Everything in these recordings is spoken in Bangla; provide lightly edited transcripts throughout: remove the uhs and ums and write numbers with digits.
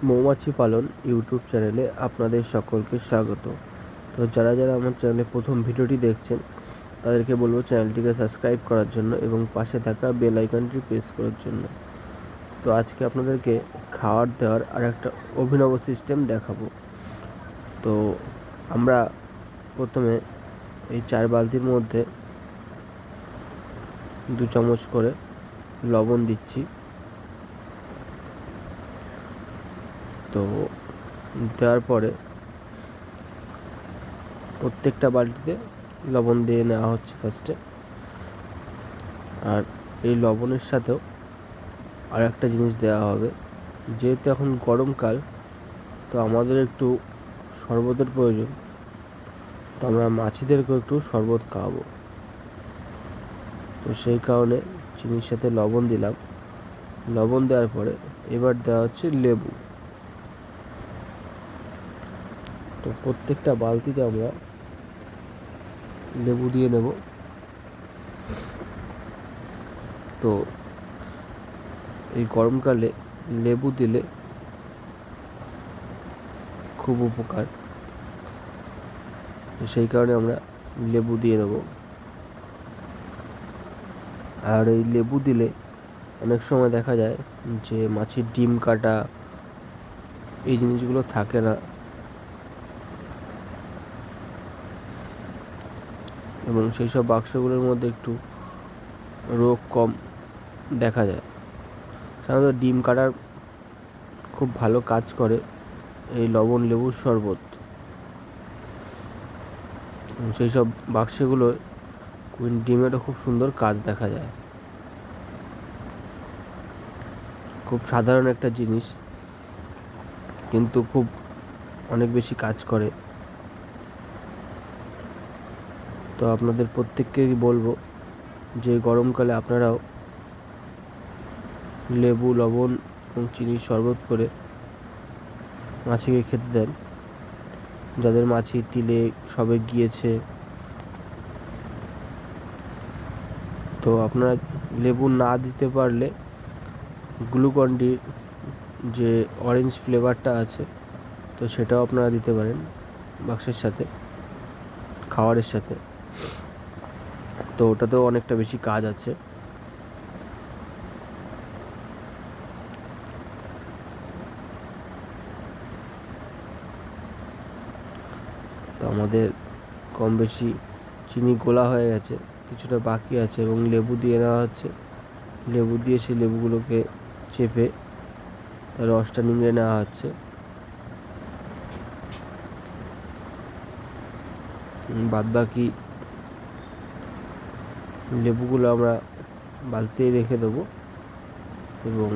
মৌমাছি পালন ইউটিউব চ্যানেলে আপনাদের সকলকে স্বাগত। তো যারা আমার চ্যানেলে প্রথম ভিডিওটি দেখছেন তাদেরকে বলবো চ্যানেলটিকে সাবস্ক্রাইব করার জন্য এবং পাশে থাকা বেল আইকনটি প্রেস করার জন্য। তো আজকে আপনাদেরকে খাবার দেওয়ার আর একটা অভিনব সিস্টেম দেখাবো। তো আমরা প্রথমে এই 4 বালতির মধ্যে 2 চামচ করে লবণ দিচ্ছি। তো দেওয়ার পরে প্রত্যেকটা বালতিতে লবণ দিয়ে নেওয়া হচ্ছে ফার্স্টে। আর এই লবণের সাথেও আর একটা জিনিস দেওয়া হবে, যেহেতু এখন গরমকাল, তো আমাদের একটু শরবতের প্রয়োজন। তো আমরা মাছিদেরকেও একটু শরবত খাওয়াবো, তো সেই কারণে চিনির সাথে লবণ দিলাম। লবণ দেওয়ার পরে এবার দেওয়া হচ্ছে লেবু। তো প্রত্যেকটা বালতিতে আমরা লেবু দিয়ে নেব। তো এই গরমকালে লেবু দিলে খুব উপকার, তো সেই কারণে আমরা লেবু দিয়ে নেব। আর এই লেবু দিলে অনেক সময় দেখা যায় যে মাছির ডিম কাটা এই জিনিসগুলো থাকে না, এবং সেই সব বাক্সগুলোর মধ্যে একটু রোগ কম দেখা যায়। সাধারণত ডিম কাটার খুব ভালো কাজ করে এই লবণ লেবুর শরবত। সেই সব বাক্সগুলো ডিমেরও খুব সুন্দর কাজ দেখা যায়। খুব সাধারণ একটা জিনিস, কিন্তু খুব অনেক বেশি কাজ করে। তো আপনাদের প্রত্যেককেই বলবো যে গরমকালে আপনারাও লেবু, লবণ এবং চিনির শরবত করে মাছিকে খেতে দেন। যাদের মাছি তিলে সবে গিয়েছে, তো আপনারা লেবু না দিতে পারলে গ্লুকন-ডির যে অরেঞ্জ ফ্লেভারটা আছে, তো সেটাও আপনারা দিতে পারেন বাক্সের সাথে, খাবারের সাথে। তো ওটাতেও অনেকটা বেশি কাজ আছে। তো আমাদের কম বেশি চিনি গোলা হয়ে গেছে, কিছুটা বাকি আছে, এবং লেবু দিয়ে নেওয়া হচ্ছে। লেবু দিয়ে সেই লেবুগুলোকে চেপে তার রসটা নিংড়ে নেওয়া হচ্ছে। বাদ বাকি লেবুগুলো আমরা বালতিতে রেখে দেবো, এবং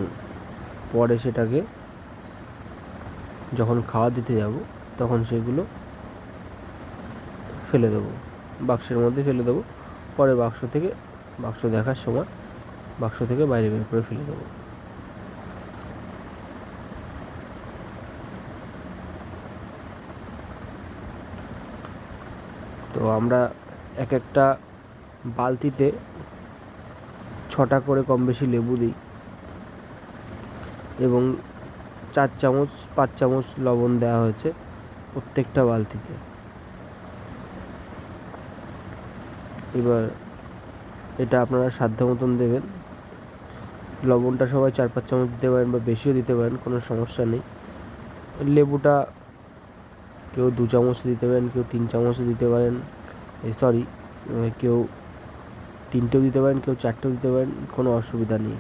পরে সেটাকে যখন খাওয়া দিতে যাব তখন সেগুলো ফেলে দেবো, বাক্সের মধ্যে ফেলে দেবো। পরে বাক্স দেখার সময় বাক্স থেকে বাইরে বের করে ফেলে দেবো। তো আমরা এক একটা বালতিতে 6টা করে কম বেশি লেবু দিই, এবং 4 চামচ 5 চামচ লবণ দেওয়া হয়েছে প্রত্যেকটা বালতিতে। এবার এটা আপনারা সাধ্য মতন দেবেন। লবণটা সবাই 4-5 চামচ দিতে পারেন বা বেশিও দিতে পারেন, কোনো সমস্যা নেই। লেবুটা কেউ 2 চামচ দিতে পারেন, কেউ 3 চামচও দিতে পারেন, কেউ 3টেও দিতে পারেন, কেউ 4টেও দিতে পারেন, কোনো অসুবিধা নেই।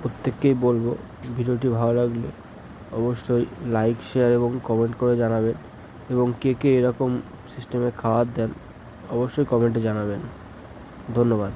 প্রত্যেককেই বলবো ভিডিওটি ভালো লাগলে অবশ্যই লাইক, শেয়ার এবং কমেন্ট করে জানাবেন, এবং কে কে এরকম সিস্টেমে খাবার দেন অবশ্যই কমেন্টে জানাবেন। ধন্যবাদ।